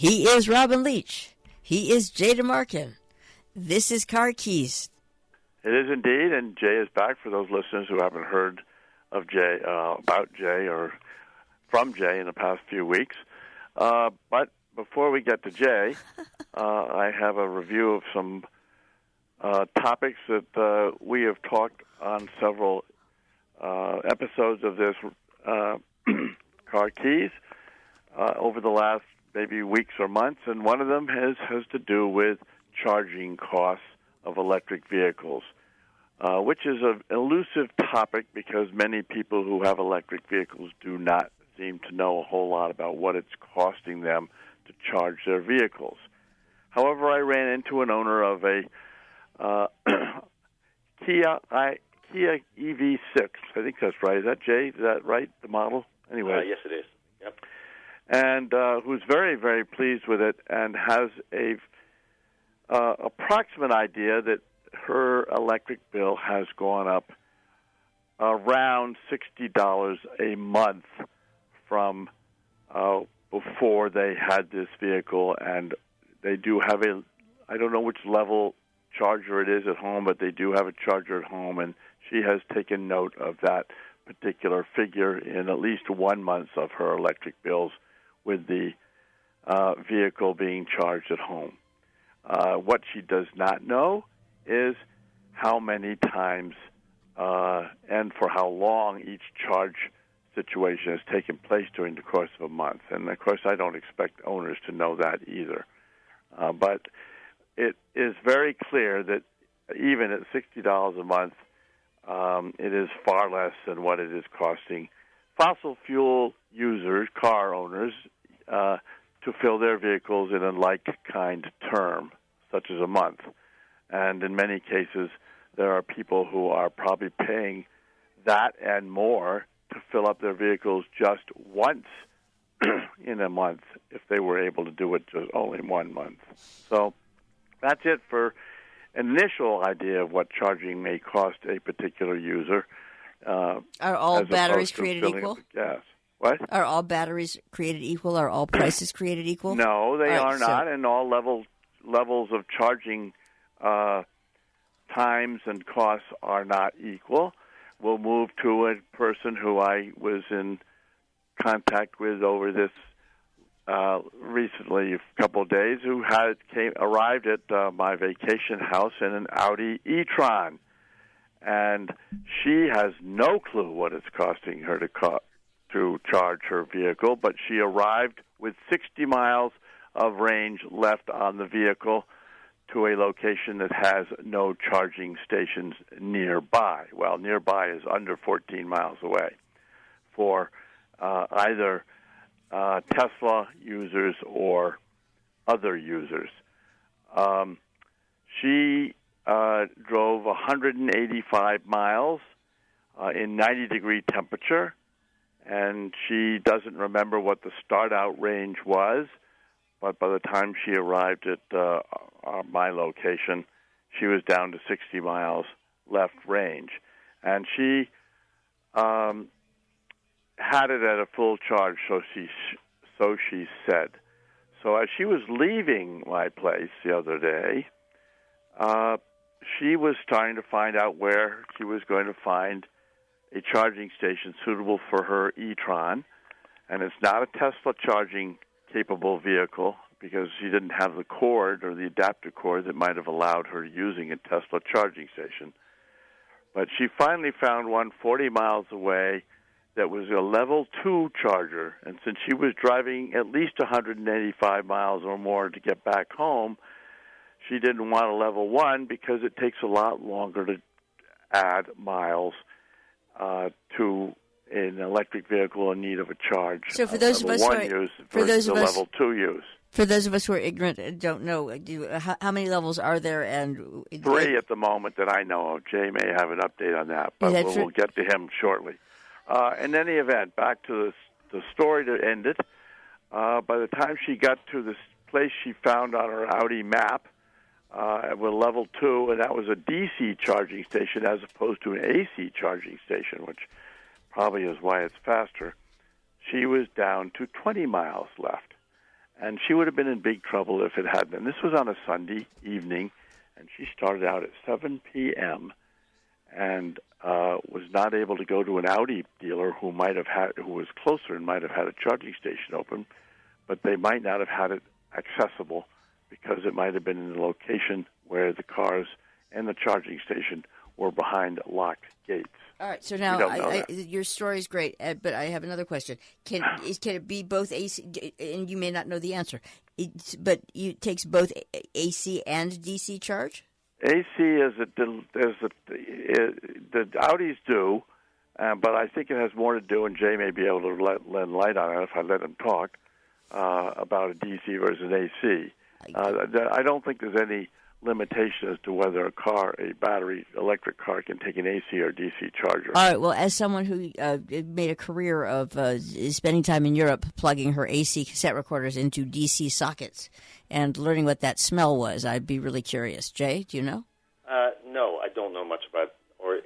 He is Robin Leech. He is Jay Marcken. This is Car Keys. It is indeed, and Jay is back for those listeners who haven't heard of Jay, about Jay or from Jay in the past few weeks. But before we get to Jay, I have a review of some topics that we have talked on several episodes of this Car Keys over the last maybe weeks or months, and one of them has to do with charging costs of electric vehicles, which is an elusive topic because many people who have electric vehicles do not seem to know a whole lot about what it's costing them to charge their vehicles. However, I ran into an owner of a Kia EV6. I think that's right. Is that Jay? Is that right, the model? Anyway. Yes, it is. Yep. And who's very, very pleased with it and has a approximate idea that her electric bill has gone up around $60 a month from before they had this vehicle. And they do have I don't know which level charger it is at home, but they do have a charger at home, and she has taken note of that particular figure in at least 1 month of her electric bills with the vehicle being charged at home. What she does not know is how many times and for how long each charge situation has taken place during the course of a month. And, of course, I don't expect owners to know that either. But it is very clear that even at $60 a month, it is far less than what it is costing fossil fuel users, car owners, to fill their vehicles in a like-kind term, such as a month. And in many cases, there are people who are probably paying that and more to fill up their vehicles just once in a month if they were able to do it just only 1 month. So that's it for an initial idea of what charging may cost a particular user. Are all batteries created equal? Yes. What? Are all batteries created equal? Are all prices created equal? No, they are not, and all levels of charging times and costs are not equal. We'll move to a person who I was in contact with over this recently, a couple of days, who arrived at my vacation house in an Audi e-tron, and she has no clue what it's costing her to charge her vehicle, but she arrived with 60 miles of range left on the vehicle to a location that has no charging stations nearby. Well, nearby is under 14 miles away for either Tesla users or other users. She drove 185 miles in 90-degree temperature, and she doesn't remember what the start-out range was, but by the time she arrived at my location, she was down to 60 miles left range. And she had it at a full charge, so she said. So as she was leaving my place the other day, she was trying to find out where she was going to find a charging station suitable for her e-tron. And it's not a Tesla charging capable vehicle because she didn't have the cord or the adapter cord that might have allowed her using a Tesla charging station. But she finally found one 40 miles away that was a level 2 charger. And since she was driving at least 185 miles or more to get back home, she didn't want a level 1 because it takes a lot longer to add miles to an electric vehicle in need of a charge. So for those of us level 2 use. For those of us who are ignorant and don't know, how many levels are there? And 3 at the moment that I know of. Jay may have an update on that, but we'll get to him shortly. In any event, back to the story that ended. By the time she got to this place she found on her Audi map with level 2, and that was a DC charging station as opposed to an AC charging station, which probably is why it's faster, she was down to 20 miles left. And she would have been in big trouble if it hadn't. And this was on a Sunday evening, and she started out at 7 p.m. and was not able to go to an Audi dealer who was closer and might have had a charging station open, but they might not have had it accessible because it might have been in the location where the cars and the charging station were behind locked gates. All right, so now your story is great, but I have another question. Can it be both AC? And you may not know the answer, but it takes both AC and DC charge. AC the Audis do, but I think it has more to do, and Jay may be able to lend light on it if I let him talk about a DC versus AC. I don't think there's any limitation as to whether a battery electric car can take an AC or DC charger. All right. Well, as someone who made a career of spending time in Europe plugging her AC cassette recorders into DC sockets and learning what that smell was, I'd be really curious. Jay, do you know? No, I don't know much about.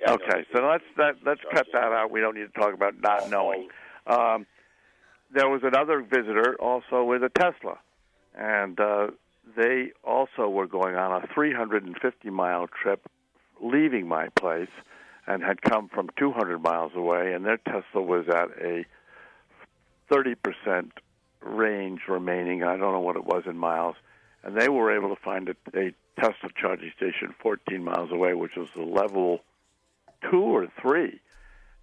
Okay, so let's cut that out. We don't need to talk about not knowing. There was another visitor also with a Tesla, and they also were going on a 350-mile trip leaving my place and had come from 200 miles away, and their Tesla was at a 30% range remaining. I don't know what it was in miles. And they were able to find a Tesla charging station 14 miles away, which was a level 2 or 3.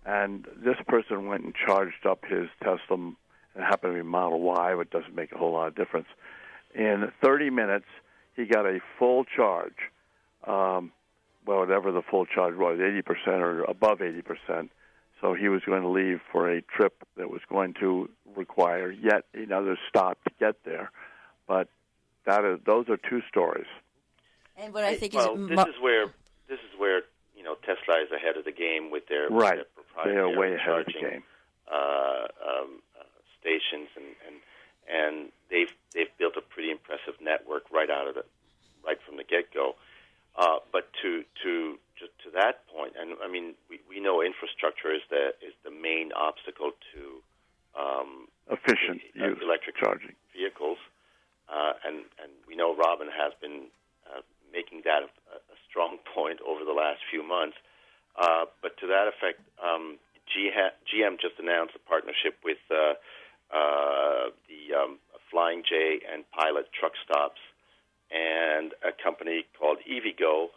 And this person went and charged up his Tesla. It happened to be Model Y, but it doesn't make a whole lot of difference. In 30 minutes, he got a full charge, whatever the full charge was, 80% or above 80%. So he was going to leave for a trip that was going to require yet another stop to get there. But those are two stories. And what I think this is where Tesla is ahead of the game with their right. Proprietary they are way ahead charging, of the game. Stations and they've built a pretty impressive network right from the get-go. But to that point, and I mean we know infrastructure is the main obstacle to efficient use electric charging vehicles, and we know Robin has been making that a strong point over the last few months. But to that effect, GM just announced a partnership with the Flying J and Pilot truck stops, and a company called EVgo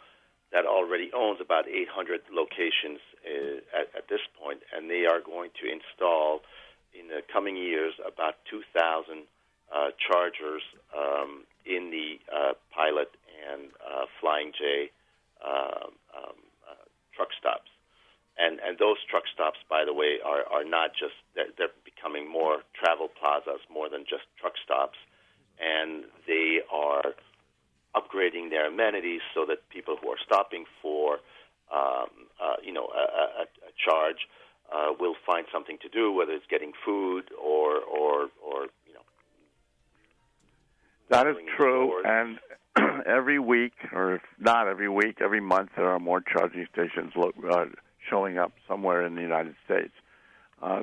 that already owns about 800 locations at this point, and they are going to install in the coming years about 2,000 chargers in the Pilot and Flying J truck stops. And those truck stops, by the way, are not just, they're becoming more travel plazas, more than just truck stops. And they are upgrading their amenities so that people who are stopping for, a charge will find something to do, whether it's getting food or That is true, and every week, or if not every week, every month, there are more charging stations showing up somewhere in the United States.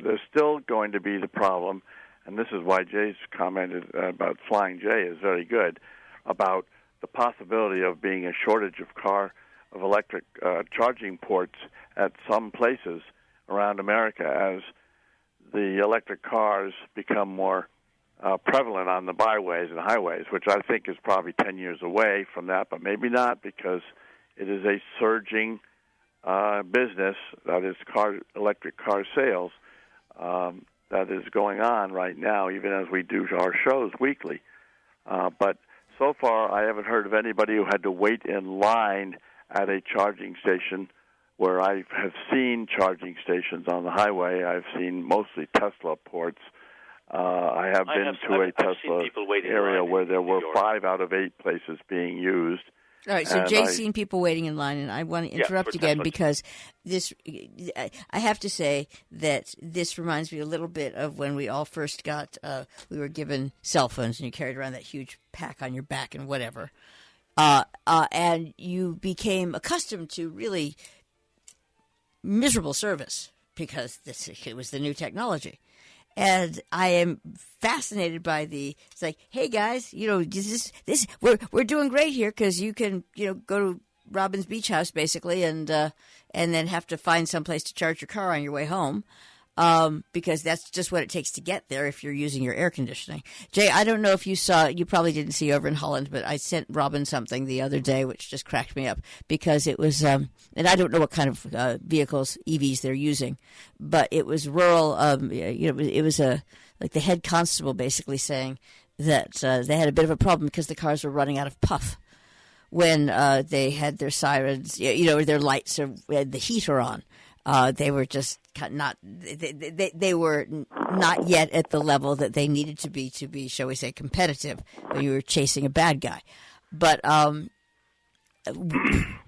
There's still going to be the problem, and this is why Jay's comment about Flying J is very good, about the possibility of being a shortage of electric charging ports at some places around America as the electric cars become more prevalent on the byways and highways, which I think is probably 10 years away from that, but maybe not, because it is a surging business, that is electric car sales, that is going on right now, even as we do our shows weekly. But so far, I haven't heard of anybody who had to wait in line at a charging station where I have seen charging stations on the highway. I've seen mostly Tesla ports. I have been to a Tesla area where there were 5 out of 8 places being used. All right, so Jay's seen people waiting in line, and I want to interrupt again because I have to say that this reminds me a little bit of when we all first we were given cell phones, and you carried around that huge pack on your back and whatever, and you became accustomed to really miserable service because it was the new technology. And I am fascinated by it's like, hey guys, this we're doing great here because you can, go to Robin's Beach House basically and then have to find some place to charge your car on your way home. Because that's just what it takes to get there if you're using your air conditioning. Jay, I don't know if you probably didn't see over in Holland, but I sent Robin something the other day which just cracked me up because it was, and I don't know what kind of vehicles, EVs they're using, but it was rural, it was like the head constable basically saying that they had a bit of a problem because the cars were running out of puff when they had their sirens, their lights or the heater on. They were just not. They were not yet at the level that they needed to be, shall we say, competitive when you were chasing a bad guy. But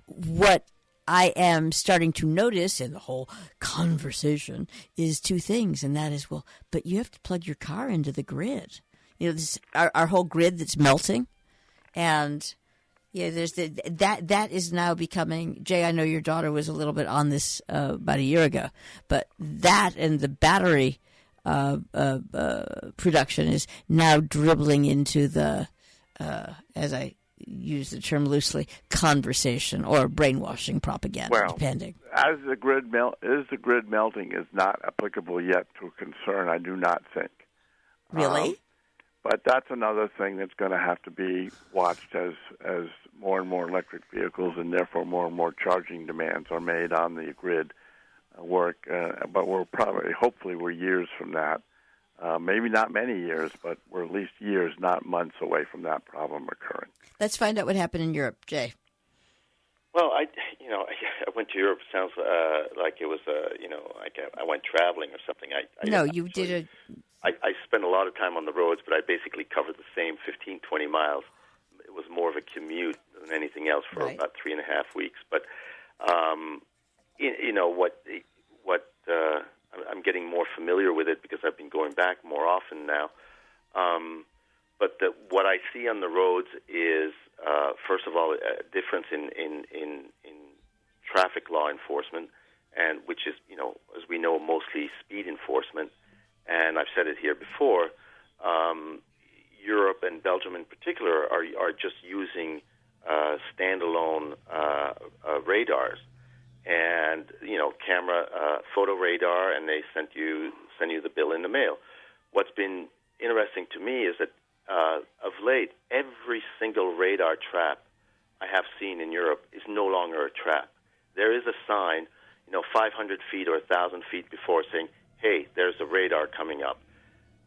what I am starting to notice in the whole conversation is two things, and that is, but you have to plug your car into the grid. This our whole grid that's melting, and. Yeah, there's that is now becoming. Jay, I know your daughter was a little bit on this about a year ago, but that and the battery production is now dribbling into the, as I use the term loosely, conversation or brainwashing propaganda, depending. As the grid melting is not applicable yet to a concern, I do not think. Really. But that's another thing that's going to have to be watched as more and more electric vehicles and therefore more and more charging demands are made on the grid work. But hopefully we're years from that. Maybe not many years, but we're at least years, not months away from that problem occurring. Let's find out what happened in Europe, Jay. Well, I went to Europe. Sounds like it was like I went traveling or something. I spent a lot of time on the roads, but I basically covered the same 15, 20 miles. It was more of a commute than anything else for about 3.5 weeks. But I'm getting more familiar with it because I've been going back more often now. But what I see on the roads is, first of all, a difference in traffic law enforcement, and which is, as we know, mostly speed enforcement. And I've said it here before, Europe and Belgium in particular are just using standalone radars and camera photo radar, and they send you the bill in the mail. What's been interesting to me is that of late, every single radar trap I have seen in Europe is no longer a trap. There is a sign, 500 feet or 1,000 feet before saying, hey, there's a radar coming up.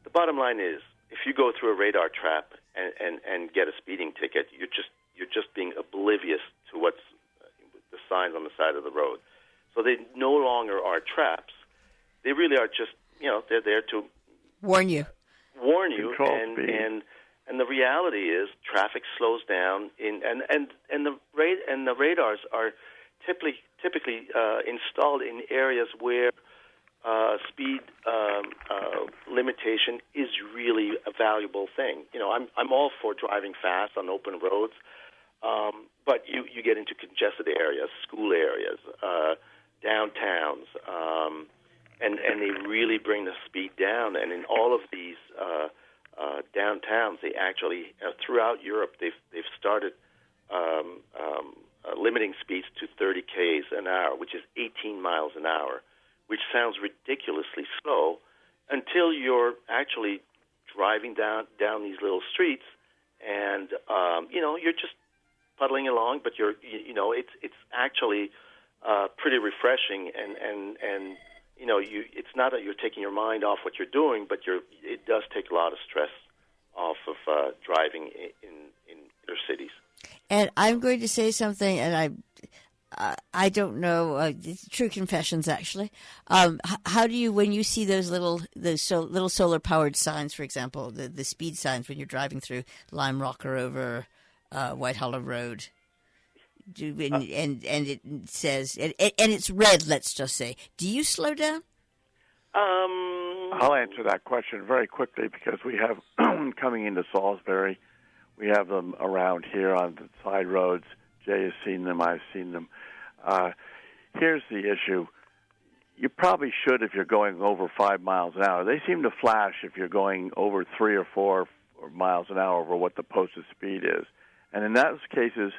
The bottom line is, if you go through a radar trap and get a speeding ticket, you're just being oblivious to what's the signs on the side of the road. So they no longer are traps. They really are just, they're there to warn you. And the reality is traffic slows down and the radars are typically installed in areas where speed limitation is really a valuable thing. I'm all for driving fast on open roads, but you get into congested areas, school areas, downtowns, and they really bring the speed down. And in all of these downtowns, they actually throughout Europe they've started limiting speeds to 30 km an hour, which is 18 miles an hour, which sounds ridiculously slow until you're actually driving down these little streets, and you're just puddling along, but it's actually pretty refreshing, and it's not that you're taking your mind off what you're doing, but it does take a lot of stress off of driving in inner cities. And I'm going to say something, and I don't know. True confessions, actually. How do you, when you see those little solar powered signs, for example, the speed signs when you're driving through Lime Rock or over White Hollow Road, and it says and it's red, let's just say, do you slow down? I'll answer that question very quickly because we have coming into Salisbury. We have them around here on the side roads. Jay has seen them. I've seen them. Here's the issue. you probably should if you're going over 5 miles an hour. They seem to flash if you're going over 3 or 4 miles an hour over what the posted speed is. And in those cases,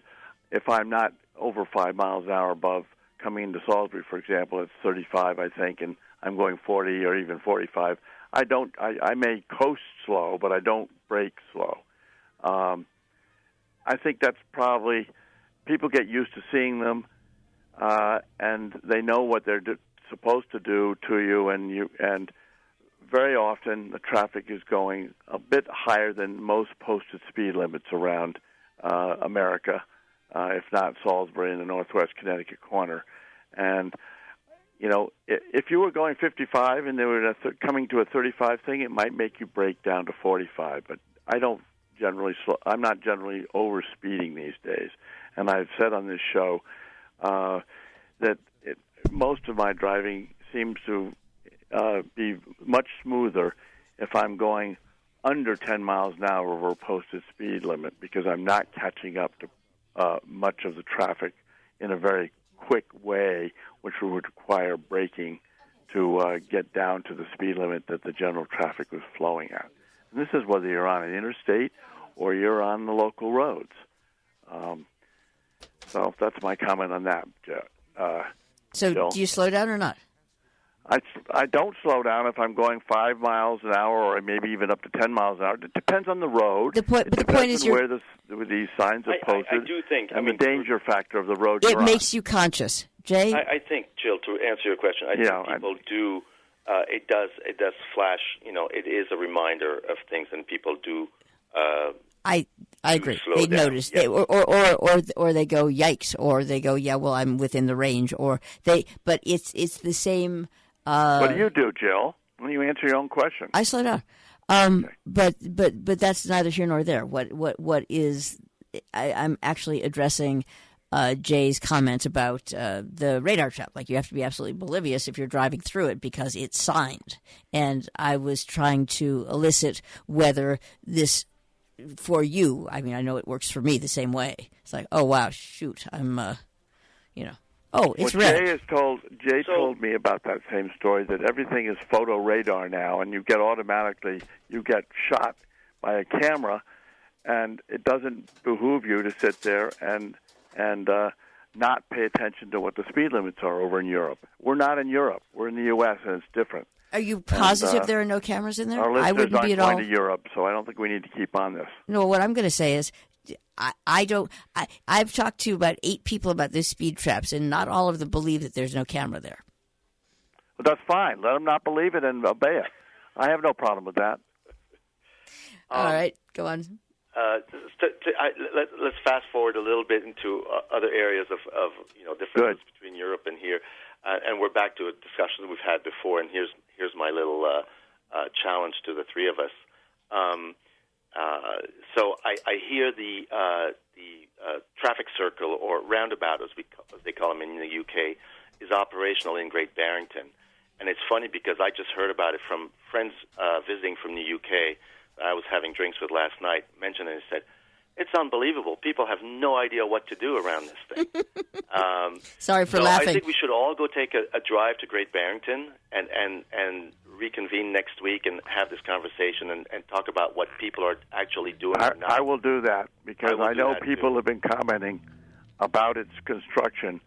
if I'm not over 5 miles an hour above coming into Salisbury, for example, it's 35, I think, and I'm going 40 or even 45. I may coast slow, but I don't brake slow. I think that's probably, people get used to seeing them, and they know what they're supposed to do to you, and very often the traffic is going a bit higher than most posted speed limits around America, if not Salisbury in the northwest Connecticut corner. And if you were going 55 and they were coming to a 35 thing, it might make you break down to 45. But I'm not generally over speeding these days. And I've said on this show that most of my driving seems to be much smoother if I'm going under 10 miles an hour over a posted speed limit, because I'm not catching up to much of the traffic in a very quick way, which would require braking to get down to the speed limit that the general traffic was flowing at. And this is whether you're on an interstate or you're on the local roads. So that's my comment on that. So Jill. Do you slow down or not? I don't slow down if I'm going 5 miles an hour or maybe even up to 10 miles an hour. It depends on the road. The point is where these signs are posted. I do think, and the danger factor of the road you're on. It makes you conscious. Jay? I think, Jill, to answer your question, I think people do. It does flash. It is a reminder of things, and people do. I agree. They down. notice, yeah. or they go yikes, or they go I'm within the range, But it's the same. What do you do, Jill? When you answer your own question, I slow down. Okay. But that's neither here nor there. What is? I'm actually addressing Jay's comments about the radar trap. Like, you have to be absolutely oblivious if you're driving through it because it's signed. And I was trying to elicit whether this, for you, I mean, I know it works for me the same way. It's like, oh wow, shoot, I'm, oh, it's red. Jay told me about that same story, that everything is photo radar now, and you get shot by a camera, and it doesn't behoove you to sit there and not pay attention to what the speed limits are over in Europe. We're not in Europe. We're in the U.S., and it's different. Are you positive there are no cameras in there? Our listeners I wouldn't aren't be at going all. to Europe, so I don't think we need to keep on this. No, what I'm going to say is, I've talked to about 8 people about these speed traps, and not all of them believe that there's no camera there. Well, that's fine. Let them not believe it and obey it. I have no problem with that. All right, go on. Let's fast forward a little bit into other areas of differences between Europe and here, and we're back to a discussion that we've had before. And here's my little challenge to the three of us. So I hear the traffic circle, or roundabout, as they call them in the UK, is operational in Great Barrington. And it's funny because I just heard about it from friends visiting from the UK that I was having drinks with last night, mentioned it and said, it's unbelievable. People have no idea what to do around this thing. Sorry for laughing. I think we should all go take a drive to Great Barrington and reconvene next week and have this conversation and talk about what people are actually doing. I will do that, because I know people have been commenting about its construction,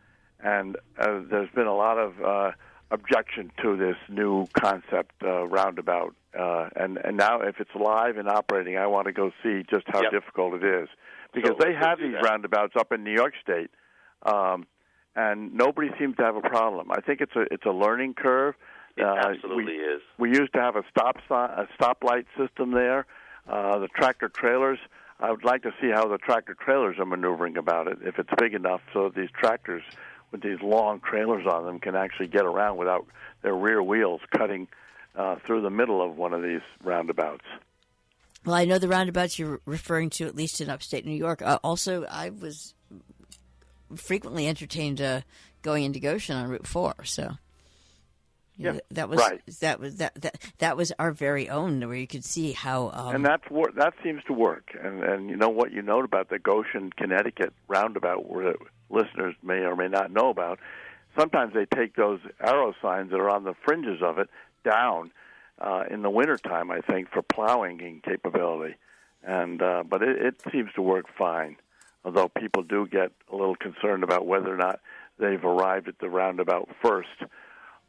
and there's been a lot of objection to this new concept roundabout. And now, if it's live and operating, I want to go see just how difficult it is, because they have these roundabouts up in New York State, and nobody seems to have a problem. I think it's a learning curve. It absolutely is. We used to have a stoplight system there. The tractor trailers, I would like to see how the tractor trailers are maneuvering about it, if it's big enough so these tractors with these long trailers on them can actually get around without their rear wheels cutting through the middle of one of these roundabouts. Well, I know the roundabouts you're referring to, at least in upstate New York. Also, I was frequently entertained going into Goshen on Route 4, so... Yeah, that was our very own, where you could see how. And that seems to work. And you know what you note about the Goshen, Connecticut roundabout, where the listeners may or may not know about, sometimes they take those arrow signs that are on the fringes of it down in the wintertime, I think, for plowing capability. And but it seems to work fine, although people do get a little concerned about whether or not they've arrived at the roundabout first.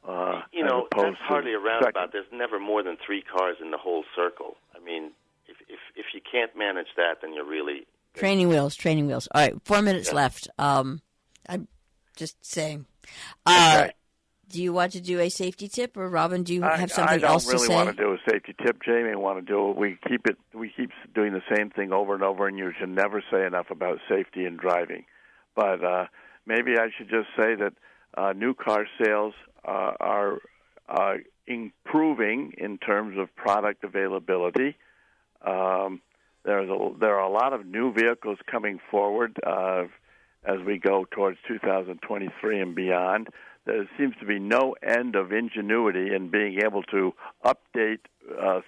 That's hardly a roundabout. There's never more than 3 cars in the whole circle. I mean, if you can't manage that, then you're really... Training wheels. All right, 4 minutes left. I'm just saying. Okay. Do you want to do a safety tip, or Robin, do you have something else to say? I don't really want to do a safety tip. Jamie want to do it. We keep doing the same thing over and over, and you should never say enough about safety in driving. But maybe I should just say that new car sales are improving in terms of product availability. There are a lot of new vehicles coming forward as we go towards 2023 and beyond. There seems to be no end of ingenuity in being able to update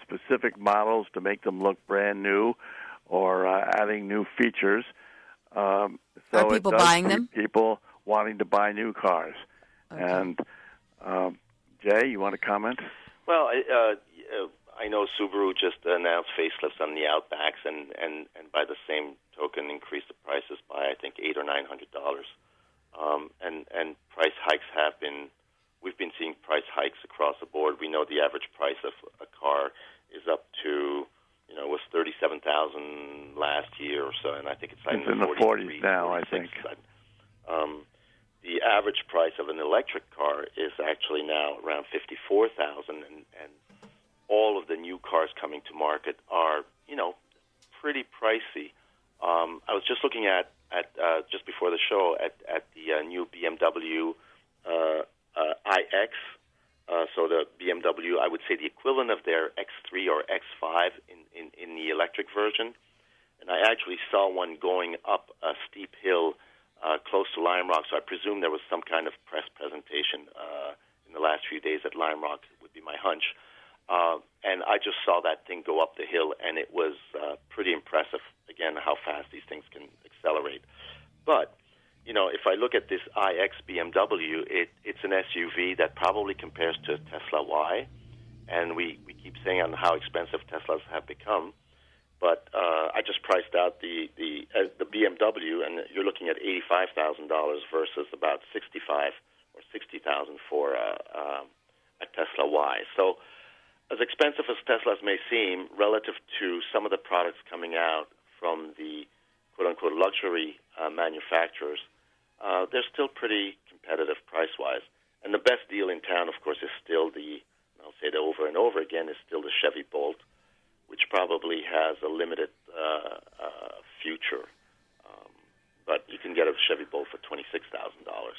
specific models to make them look brand new or adding new features. So are people buying them? People wanting to buy new cars. Okay. And Jay, you want to comment? Well, I know Subaru just announced facelifts on the Outbacks, and by the same token, increased the prices by I think $800 or $900. And price hikes we've been seeing price hikes across the board. We know the average price of a car is up to, was $37,000 last year or so, and I think it's in the 40s now, I think. The average price of an electric car is actually now around $54,000, and all of the new cars coming to market are, pretty pricey. I was just looking at just before the show at the new BMW iX. So the BMW, I would say the equivalent of their X3 or X5 in the electric version. And I actually saw one going up a steep hill close to Lime Rock, so I presume there was some kind of press presentation in the last few days at Lime Rock, would be my hunch. And I just saw that thing go up the hill, and it was pretty impressive, again, how fast these things can accelerate. But, if I look at this iX BMW, it's an SUV that probably compares to Tesla Y, and we keep saying on how expensive Teslas have become. But I just priced out the BMW, and you're looking at $85,000 versus about $65,000 or $60,000 for a Tesla Y. So, as expensive as Teslas may seem, relative to some of the products coming out from the quote-unquote luxury manufacturers, they're still pretty competitive price-wise. And the best deal in town, of course, is still I'll say it over and over again, is still the Chevy Bolt, which probably has a limited future. But you can get a Chevy Bolt for $26,000.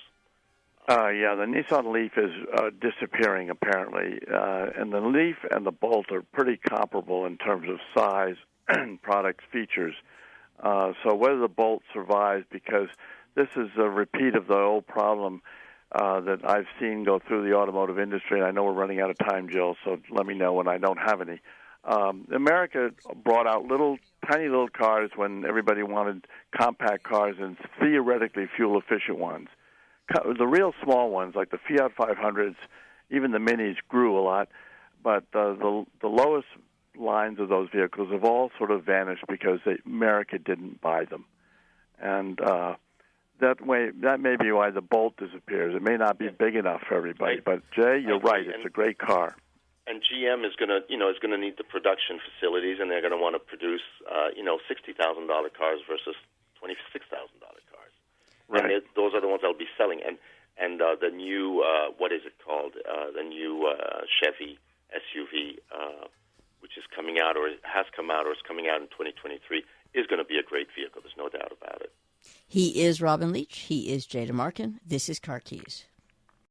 The Nissan Leaf is disappearing, apparently. And the Leaf and the Bolt are pretty comparable in terms of size and product features. So whether the Bolt survives, because this is a repeat of the old problem that I've seen go through the automotive industry, and I know we're running out of time, Jill, so let me know when I don't have any. America brought out tiny little cars when everybody wanted compact cars and theoretically fuel-efficient ones. The real small ones, like the Fiat 500s, even the Minis, grew a lot, but the lowest lines of those vehicles have all sort of vanished because America didn't buy them. And that may be why the Bolt disappears. It may not be big enough for everybody, but Jay, you're right. It's a great car. And GM is going to need the production facilities, and they're going to want to produce $60,000 cars versus $26,000 cars. Right. And those are the ones that will be selling. And the new what is it called? The new Chevy SUV, which is coming out or has come out or is coming out in 2023, is going to be a great vehicle. There's no doubt about it. He is Robin Leech. He is Jay Marcken. This is Car Keys.